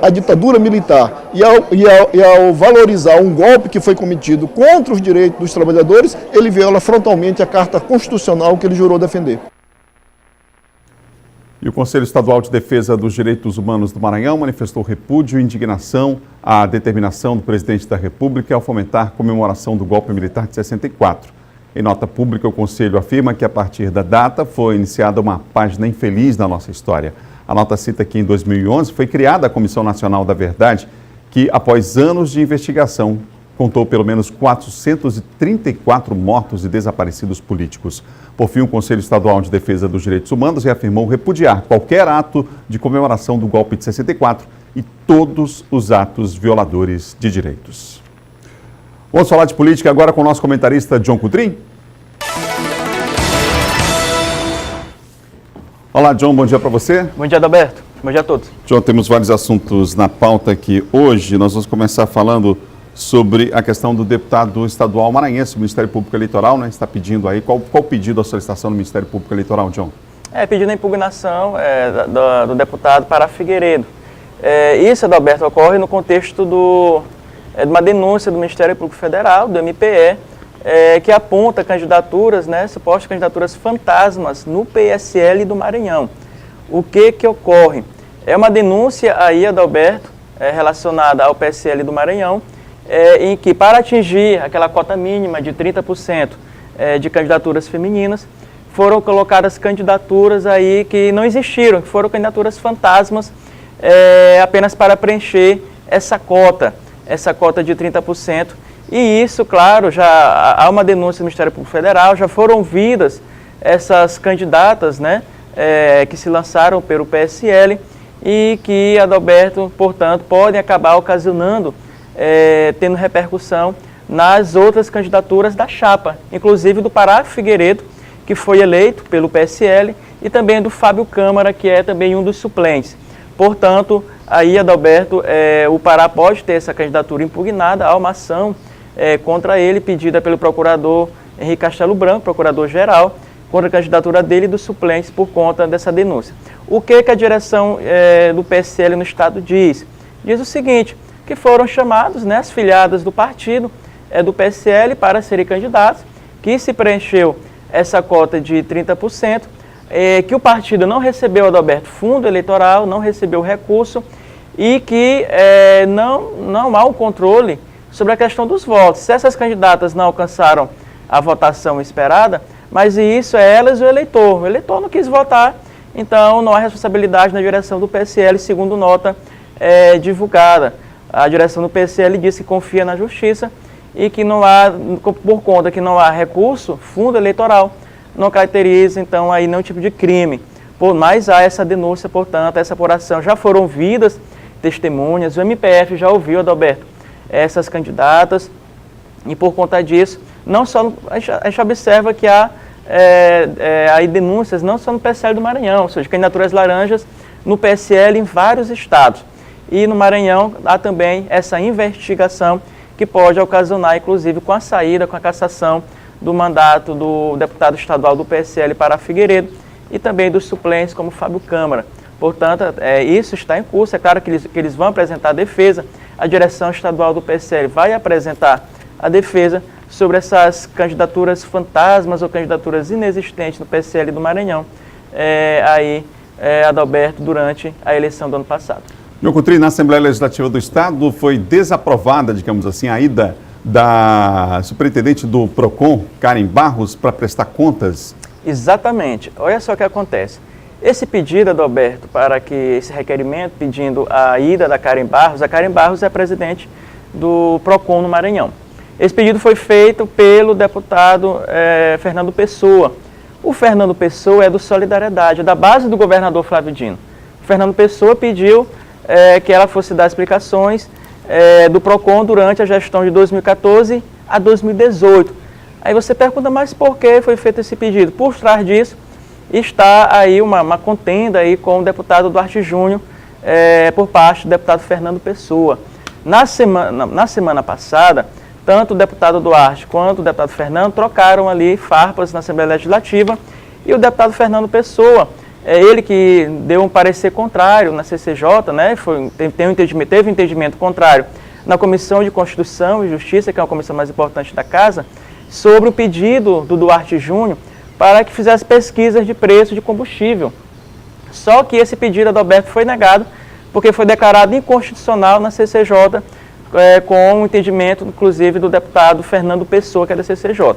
a ditadura militar e ao valorizar um golpe que foi cometido contra os direitos dos trabalhadores, ele viola frontalmente a Carta Constitucional que ele jurou defender. E o Conselho Estadual de Defesa dos Direitos Humanos do Maranhão manifestou repúdio e indignação à determinação do presidente da República ao fomentar a comemoração do golpe militar de 64. Em nota pública, o Conselho afirma que a partir da data foi iniciada uma página infeliz da nossa história. A nota cita que em 2011 foi criada a Comissão Nacional da Verdade, que após anos de investigação contou pelo menos 434 mortos e desaparecidos políticos. Por fim, o Conselho Estadual de Defesa dos Direitos Humanos reafirmou repudiar qualquer ato de comemoração do golpe de 64 e todos os atos violadores de direitos. Vamos falar de política agora com o nosso comentarista John Coutrin. Olá, John, bom dia para você. Bom dia, Adalberto. Bom dia a todos. John, temos vários assuntos na pauta aqui hoje. Nós vamos começar falando sobre a questão do deputado estadual maranhense, o Ministério Público Eleitoral, né? Está pedindo aí, qual o pedido, a solicitação do Ministério Público Eleitoral, John? Pedindo a impugnação do deputado Pará Figueiredo. Isso, Adalberto, ocorre no contexto de uma denúncia do Ministério Público Federal, do MPE, que aponta candidaturas, supostas candidaturas fantasmas no PSL do Maranhão. O que ocorre? É uma denúncia aí, Adalberto, relacionada ao PSL do Maranhão, em que, para atingir aquela cota mínima de 30% de candidaturas femininas, foram colocadas candidaturas aí que não existiram, que foram candidaturas fantasmas, apenas para preencher essa cota de 30%. E isso, claro, já há uma denúncia do Ministério Público Federal, já foram ouvidas essas candidatas, que se lançaram pelo PSL e que, Adalberto, portanto, podem acabar ocasionando tendo repercussão nas outras candidaturas da chapa, inclusive do Pará Figueiredo, que foi eleito pelo PSL, e também do Fábio Câmara, que é também um dos suplentes. Portanto, aí, Adalberto, o Pará pode ter essa candidatura impugnada, há uma ação contra ele, pedida pelo procurador Henrique Castelo Branco, procurador-geral, contra a candidatura dele e dos suplentes por conta dessa denúncia. O que a direção do PSL no Estado diz? Diz o seguinte, que foram chamados, as filiadas do partido, do PSL, para serem candidatos, que se preencheu essa cota de 30%, que o partido não recebeu, Adalberto, fundo eleitoral, não recebeu recurso e que não há um controle sobre a questão dos votos. Se essas candidatas não alcançaram a votação esperada, mas isso é elas e o eleitor. O eleitor não quis votar, então não há responsabilidade na direção do PSL, segundo nota divulgada. A direção do PSL disse que confia na justiça e que não há, por conta que não há recurso, fundo eleitoral, não caracteriza, então, aí nenhum tipo de crime. Mas há essa denúncia, portanto, essa apuração. Já foram ouvidas testemunhas, o MPF já ouviu, Adalberto, essas candidatas, e por conta disso, não só a gente observa que há aí denúncias não só no PSL do Maranhão, ou seja, candidaturas laranjas no PSL em vários estados. E no Maranhão há também essa investigação que pode ocasionar, inclusive, com a saída, com a cassação do mandato do deputado estadual do PSL Pará Figueiredo e também dos suplentes como Fábio Câmara. Portanto, isso está em curso. É claro que eles vão apresentar a defesa. A direção estadual do PSL vai apresentar a defesa sobre essas candidaturas fantasmas ou candidaturas inexistentes no PSL do Maranhão, Adalberto, durante a eleição do ano passado. João Coutrinho, na Assembleia Legislativa do Estado foi desaprovada, digamos assim, a ida da superintendente do PROCON, Karen Barros, para prestar contas? Exatamente. Olha só o que acontece. Esse pedido, Adalberto, para que esse requerimento pedindo a ida da Karen Barros, a Karen Barros é presidente do PROCON no Maranhão. Esse pedido foi feito pelo deputado Fernando Pessoa. O Fernando Pessoa é do Solidariedade, da base do governador Flávio Dino. O Fernando Pessoa pediu que ela fosse dar explicações do PROCON durante a gestão de 2014 a 2018. Aí você pergunta, mas por que foi feito esse pedido? Por trás disso está aí uma contenda aí com o deputado Duarte Júnior por parte do deputado Fernando Pessoa. Na semana passada, tanto o deputado Duarte quanto o deputado Fernando trocaram ali farpas na Assembleia Legislativa e o deputado Fernando Pessoa, ele que deu um parecer contrário na CCJ, né, teve um entendimento contrário na Comissão de Constituição e Justiça, que é a comissão mais importante da Casa, sobre o pedido do Duarte Júnior para que fizesse pesquisas de preço de combustível. Só que esse pedido, Adalberto, foi negado porque foi declarado inconstitucional na CCJ, com o entendimento, inclusive, do deputado Fernando Pessoa, que é da CCJ.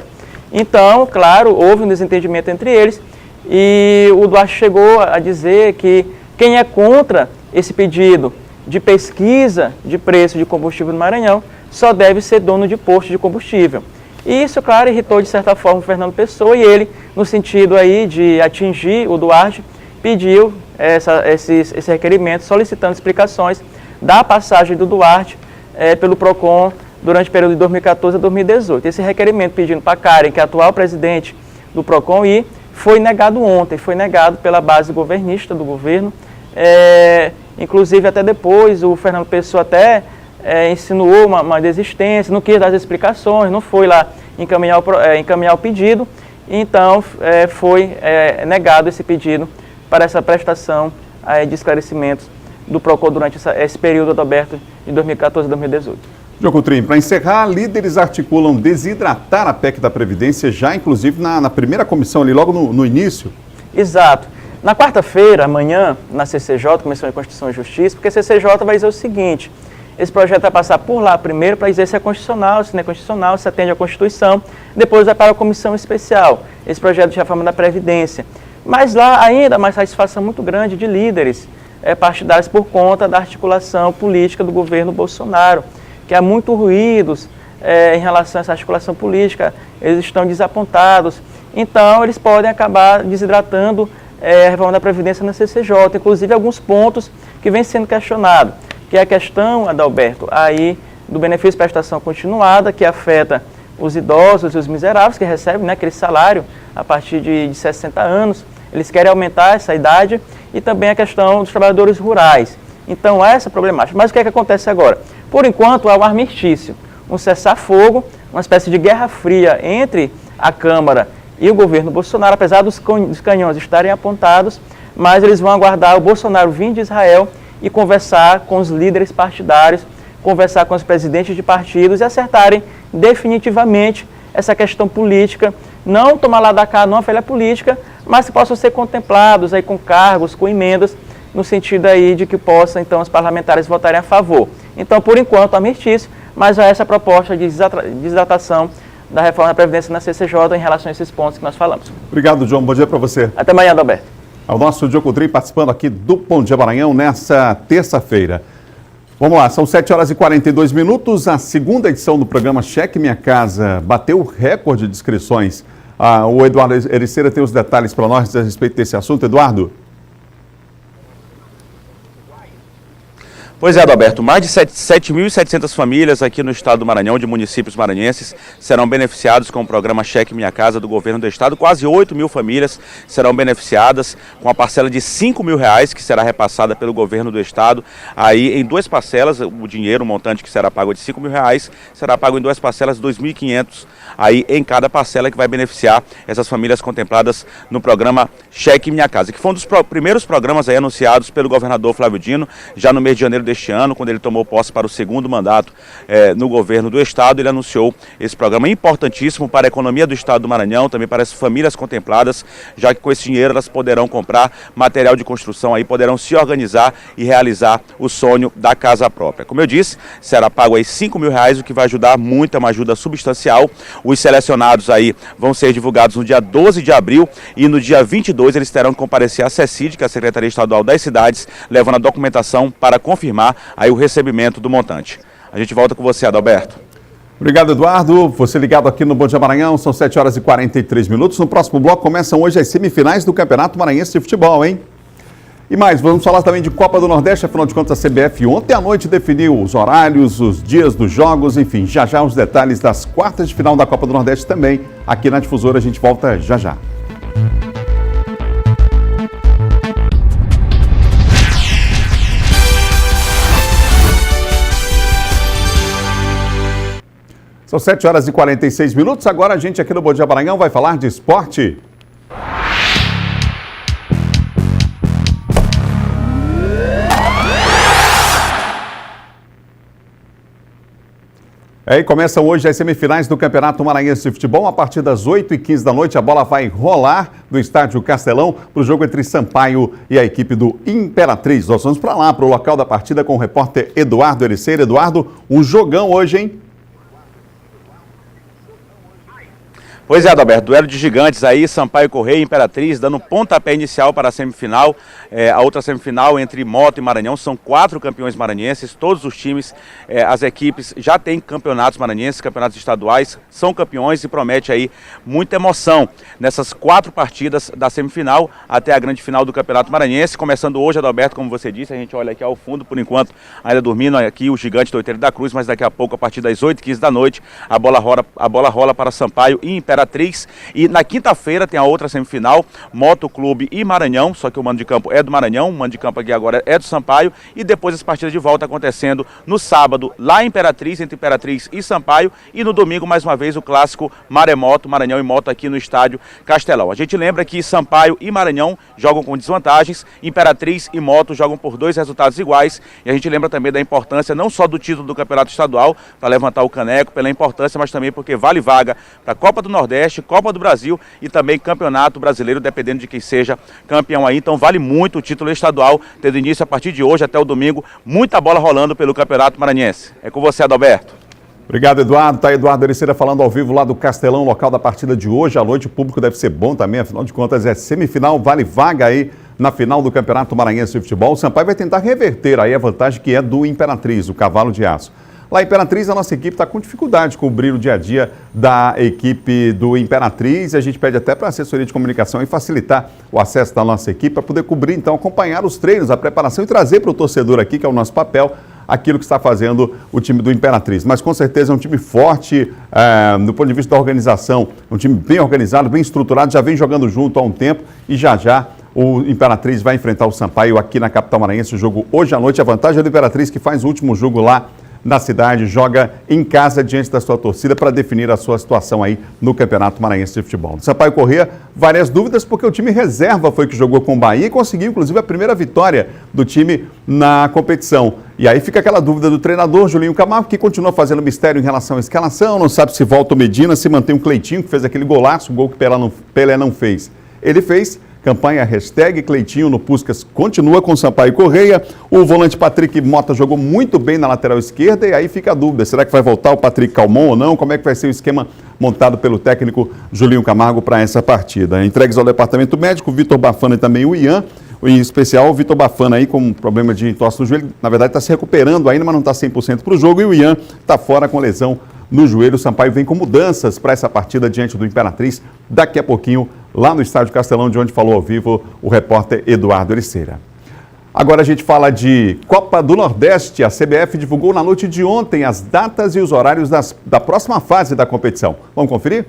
Então, claro, houve um desentendimento entre eles e o Duarte chegou a dizer que quem é contra esse pedido de pesquisa de preço de combustível no Maranhão só deve ser dono de posto de combustível. E isso, claro, irritou de certa forma o Fernando Pessoa e ele, no sentido aí de atingir o Duarte, pediu esse requerimento solicitando explicações da passagem do Duarte pelo PROCON durante o período de 2014 a 2018. Esse requerimento pedindo para a Karen, que é a atual presidente do PROCON, foi negado ontem, foi negado pela base governista do governo. Inclusive, até depois, o Fernando Pessoa até insinuou uma desistência, não quis dar as explicações, não foi lá encaminhar o pedido, então foi negado esse pedido para essa prestação de esclarecimentos do PROCON durante esse período, Adalberto, de 2014 a 2018. João Coutrinho, para encerrar, líderes articulam desidratar a PEC da Previdência já, inclusive, na primeira comissão ali, logo no início. Exato. Na quarta-feira, amanhã, na CCJ, Comissão de Constituição e Justiça, porque a CCJ vai dizer o seguinte: esse projeto vai passar por lá primeiro para dizer se é constitucional, se não é constitucional, se atende à Constituição, depois vai para a Comissão Especial, esse projeto de reforma da Previdência. Mas lá ainda há uma satisfação muito grande de líderes partidários por conta da articulação política do governo Bolsonaro, que há muito ruídos em relação a essa articulação política, eles estão desapontados, então eles podem acabar desidratando a reforma da Previdência na CCJ, inclusive alguns pontos que vêm sendo questionados, que é a questão, Adalberto, aí do benefício de prestação continuada, que afeta os idosos e os miseráveis, que recebem aquele salário a partir de 60 anos, eles querem aumentar essa idade, e também a questão dos trabalhadores rurais. Então, essa é a problemática. Mas o que é que acontece agora? Por enquanto, há um armistício, um cessar-fogo, uma espécie de guerra fria entre a Câmara e o governo Bolsonaro, apesar dos canhões estarem apontados, mas eles vão aguardar o Bolsonaro vir de Israel e conversar com os líderes partidários, conversar com os presidentes de partidos e acertarem definitivamente essa questão política, não tomar lá da cá, não a velha política, mas que possam ser contemplados aí com cargos, com emendas, no sentido aí de que possa, então, os parlamentares votarem a favor. Então, por enquanto, armistício, mas há essa proposta de desidratação da reforma da Previdência na CCJ em relação a esses pontos que nós falamos. Obrigado, João. Bom dia para você. Até amanhã, Adalberto. O nosso João Coutrinho participando aqui do Bom Dia Maranhão nessa terça-feira. Vamos lá, são 7 horas e 42 minutos. A segunda edição do programa Cheque Minha Casa bateu o recorde de inscrições. O Eduardo Ericeira tem os detalhes para nós a respeito desse assunto. Eduardo? Pois é, Adalberto, mais de 7.700 famílias aqui no estado do Maranhão, de municípios maranhenses, serão beneficiados com o programa Cheque Minha Casa do governo do estado. Quase 8.000 famílias serão beneficiadas com a parcela de R$5.000, que será repassada pelo governo do estado. Aí em 2 parcelas, o dinheiro, o montante que será pago de R$5.000, será pago em 2 parcelas de R$2.500, aí em cada parcela, que vai beneficiar essas famílias contempladas no programa Cheque Minha Casa, que foi um dos primeiros programas aí anunciados pelo governador Flávio Dino, já no mês de janeiro deste ano, quando ele tomou posse para o 2º mandato no governo do estado. Ele anunciou esse programa importantíssimo para a economia do estado do Maranhão, também para as famílias contempladas, já que com esse dinheiro elas poderão comprar material de construção, aí poderão se organizar e realizar o sonho da casa própria. Como eu disse, será pago aí R$5.000, o que vai ajudar muito, é uma ajuda substancial. Os selecionados aí vão ser divulgados no dia 12 de abril e no dia 22 eles terão que comparecer à SECID, que é a Secretaria Estadual das Cidades, levando a documentação para confirmar aí o recebimento do montante. A gente volta com você, Adalberto. Obrigado, Eduardo. Você ligado aqui no Bom Dia Maranhão, são 7h43. No próximo bloco começam hoje as semifinais do Campeonato Maranhense de Futebol, hein? E mais, vamos falar também de Copa do Nordeste. Afinal de contas, a CBF ontem à noite definiu os horários, os dias dos jogos, enfim, já os detalhes das quartas de final da Copa do Nordeste também. Aqui na Difusora, a gente volta já. São 7h46. Agora a gente aqui no Bom Dia Maranhão vai falar de esporte. E começam hoje as semifinais do Campeonato Maranhense de Futebol. A partir das 8h15 da noite, a bola vai rolar do Estádio Castelão para o jogo entre Sampaio e a equipe do Imperatriz. Nós vamos para lá, para o local da partida, com o repórter Eduardo Ericeira. Eduardo, um jogão hoje, hein? Pois é, Adalberto, duelo de gigantes aí, Sampaio Correia e Imperatriz, dando pontapé inicial para a semifinal. A outra semifinal entre Moto e Maranhão, são 4 campeões maranhenses, todos os times, as equipes já têm campeonatos maranhenses, campeonatos estaduais, são campeões e promete aí muita emoção nessas 4 partidas da semifinal até a grande final do Campeonato Maranhense. Começando hoje, Adalberto, como você disse, a gente olha aqui ao fundo, por enquanto ainda dormindo aqui o gigante do Outeiro da Cruz, mas daqui a pouco, a partir das 8h15 da noite, a bola rola para Sampaio e Imperatriz. E na quinta-feira tem a outra semifinal, Moto Clube e Maranhão, só que o mando de campo é do Maranhão, o mando de campo aqui agora é do Sampaio, e depois as partidas de volta acontecendo no sábado, lá em Imperatriz, entre Imperatriz e Sampaio, e no domingo, mais uma vez, o clássico Maremoto, Maranhão e Moto aqui no Estádio Castelão. A gente lembra que Sampaio e Maranhão jogam com desvantagens, Imperatriz e Moto jogam por 2 resultados iguais, e a gente lembra também da importância não só do título do Campeonato Estadual, para levantar o caneco, pela importância, mas também porque vale vaga para a Copa do Nordeste, Copa do Brasil e também Campeonato Brasileiro, dependendo de quem seja campeão aí. Então vale muito o título estadual, tendo início a partir de hoje até o domingo, muita bola rolando pelo Campeonato Maranhense. É com você, Adalberto. Obrigado, Eduardo. Tá Eduardo Ericeira falando ao vivo lá do Castelão, local da partida de hoje à noite. O público deve ser bom também, afinal de contas é semifinal, vale vaga aí na final do Campeonato Maranhense de Futebol. O Sampaio vai tentar reverter aí a vantagem que é do Imperatriz, o cavalo de aço. Lá em Imperatriz, a nossa equipe está com dificuldade de cobrir o dia a dia da equipe do Imperatriz. A gente pede até para a assessoria de comunicação e facilitar o acesso da nossa equipe para poder cobrir, então, acompanhar os treinos, a preparação e trazer para o torcedor aqui, que é o nosso papel, aquilo que está fazendo o time do Imperatriz. Mas com certeza é um time forte do ponto de vista da organização, um time bem organizado, bem estruturado, já vem jogando junto há um tempo e já o Imperatriz vai enfrentar o Sampaio aqui na capital maranhense. O jogo hoje à noite, a vantagem é do Imperatriz, que faz o último jogo lá na cidade, joga em casa diante da sua torcida para definir a sua situação aí no Campeonato Maranhense de Futebol. No Sampaio Corrêa, várias dúvidas, porque o time reserva foi que jogou com o Bahia e conseguiu, inclusive, a primeira vitória do time na competição. E aí fica aquela dúvida do treinador, Julinho Camargo, que continua fazendo mistério em relação à escalação, não sabe se volta o Medina, se mantém o Cleitinho, que fez aquele golaço, o gol que Pelé não fez. Ele fez. Campanha #Cleitinho no Puskas continua com Sampaio Correia. O volante Patrick Mota jogou muito bem na lateral esquerda e aí fica a dúvida, será que vai voltar o Patrick Calmon ou não? Como é que vai ser o esquema montado pelo técnico Julinho Camargo para essa partida? Entregues ao departamento médico, Vitor Bafana e também o Ian. Em especial o Vitor Bafana aí com problema de entorse no joelho, na verdade está se recuperando ainda, mas não está 100% para o jogo, e o Ian está fora com lesão no joelho. O Sampaio vem com mudanças para essa partida diante do Imperatriz, daqui a pouquinho, lá no Estádio Castelão, de onde falou ao vivo o repórter Eduardo Ericeira. Agora a gente fala de Copa do Nordeste. A CBF divulgou na noite de ontem as datas e os horários da próxima fase da competição. Vamos conferir?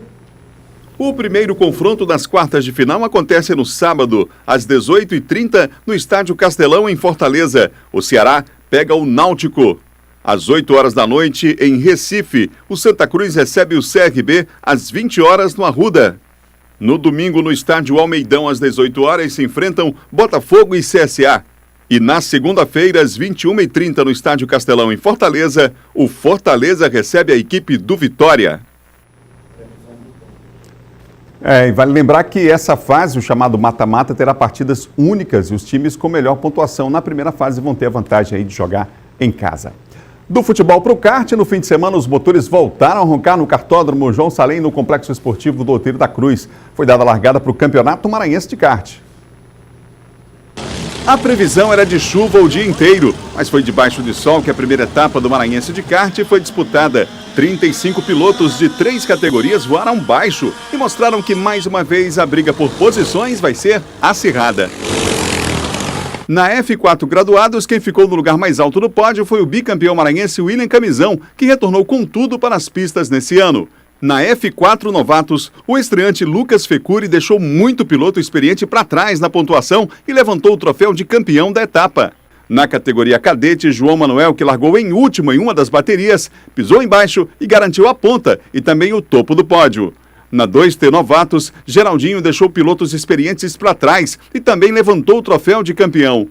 O primeiro confronto das quartas de final acontece no sábado, às 18h30, no Estádio Castelão, em Fortaleza. O Ceará pega o Náutico. Às 8 horas da noite, em Recife, o Santa Cruz recebe o CRB às 20 horas no Arruda. No domingo, no Estádio Almeidão, às 18 horas, se enfrentam Botafogo e CSA. E na segunda-feira, às 21h30, no Estádio Castelão, em Fortaleza, o Fortaleza recebe a equipe do Vitória. E vale lembrar que essa fase, o chamado mata-mata, terá partidas únicas e os times com melhor pontuação na primeira fase vão ter a vantagem aí de jogar em casa. Do futebol para o kart, no fim de semana os motores voltaram a roncar no kartódromo João Salem, no Complexo Esportivo do Outeiro da Cruz. Foi dada a largada para o Campeonato Maranhense de Kart. A previsão era de chuva o dia inteiro, mas foi debaixo de sol que a primeira etapa do Maranhense de Kart foi disputada. 35 pilotos de 3 categorias voaram baixo e mostraram que mais uma vez a briga por posições vai ser acirrada. Na F4 Graduados, quem ficou no lugar mais alto do pódio foi o bicampeão maranhense William Camisão, que retornou com tudo para as pistas nesse ano. Na F4 Novatos, o estreante Lucas Fecuri deixou muito piloto experiente para trás na pontuação e levantou o troféu de campeão da etapa. Na categoria cadete, João Manuel, que largou em último em uma das baterias, pisou embaixo e garantiu a ponta e também o topo do pódio. Na 2T Novatos, Geraldinho deixou pilotos experientes para trás e também levantou o troféu de campeão.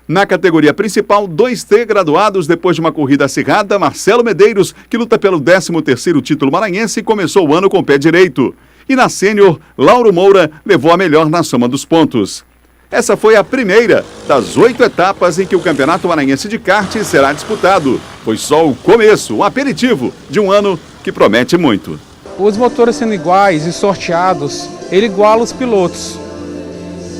Na categoria principal, 2T Graduados, depois de uma corrida acirrada, Marcelo Medeiros, que luta pelo 13º título maranhense, começou o ano com o pé direito. E na Sênior, Lauro Moura levou a melhor na soma dos pontos. Essa foi a primeira das 8 etapas em que o Campeonato Maranhense de Kart será disputado. Foi só o começo, um aperitivo de um ano que promete muito. Os motores sendo iguais e sorteados, ele iguala os pilotos.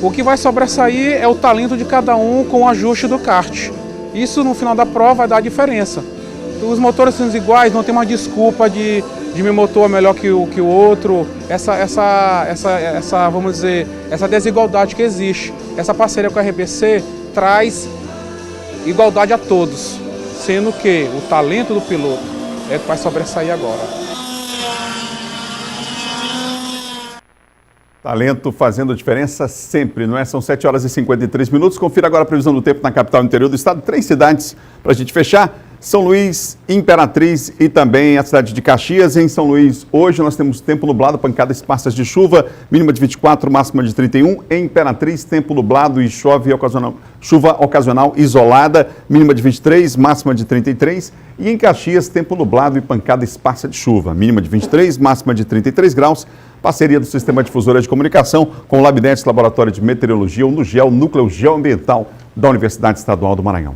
O que vai sobressair é o talento de cada um com o ajuste do kart. Isso, no final da prova, vai dar a diferença. Os motores sendo iguais, não tem uma desculpa de meu motor é melhor que o outro. Vamos dizer, essa desigualdade que existe. Essa parceria com a RBC traz igualdade a todos, sendo que o talento do piloto é que vai sobressair agora. Talento fazendo diferença sempre, não é? São 7 horas e 53 minutos. Confira agora a previsão do tempo na capital e interior do estado. 3 cidades para a gente fechar. São Luís, Imperatriz e também a cidade de Caxias. Em São Luís, hoje nós temos tempo nublado, pancadas esparsas de chuva, mínima de 24, máxima de 31. Em Imperatriz, tempo nublado e chuva ocasional isolada, mínima de 23, máxima de 33. E em Caxias, tempo nublado e pancada esparsa de chuva, mínima de 23, máxima de 33 graus. Parceria do Sistema Difusora de Comunicação com o Labnetes, Laboratório de Meteorologia, o Núcleo Geoambiental da Universidade Estadual do Maranhão.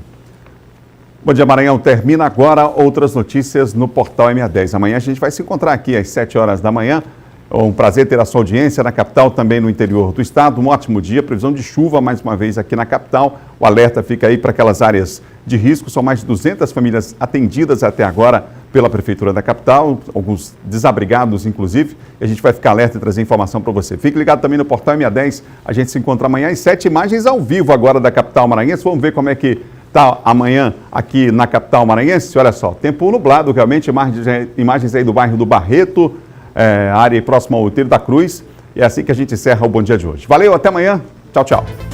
Bom Dia Maranhão termina agora. Outras notícias no portal MA10. Amanhã a gente vai se encontrar aqui às 7 horas da manhã. Um prazer ter a sua audiência na capital, também no interior do estado. Um ótimo dia, previsão de chuva mais uma vez aqui na capital. O alerta fica aí para aquelas áreas de risco. São mais de 200 famílias atendidas até agora pela Prefeitura da capital, alguns desabrigados inclusive. E a gente vai ficar alerta e trazer informação para você. Fique ligado também no portal MA10. A gente se encontra amanhã às 7 imagens ao vivo agora da capital maranhense. Vamos ver como é que está amanhã aqui na capital maranhense. Olha só, tempo nublado realmente, imagens aí do bairro do Barreto, área próxima ao Outeiro da Cruz. E é assim que a gente encerra o Bom Dia de hoje. Valeu, até amanhã. Tchau, tchau.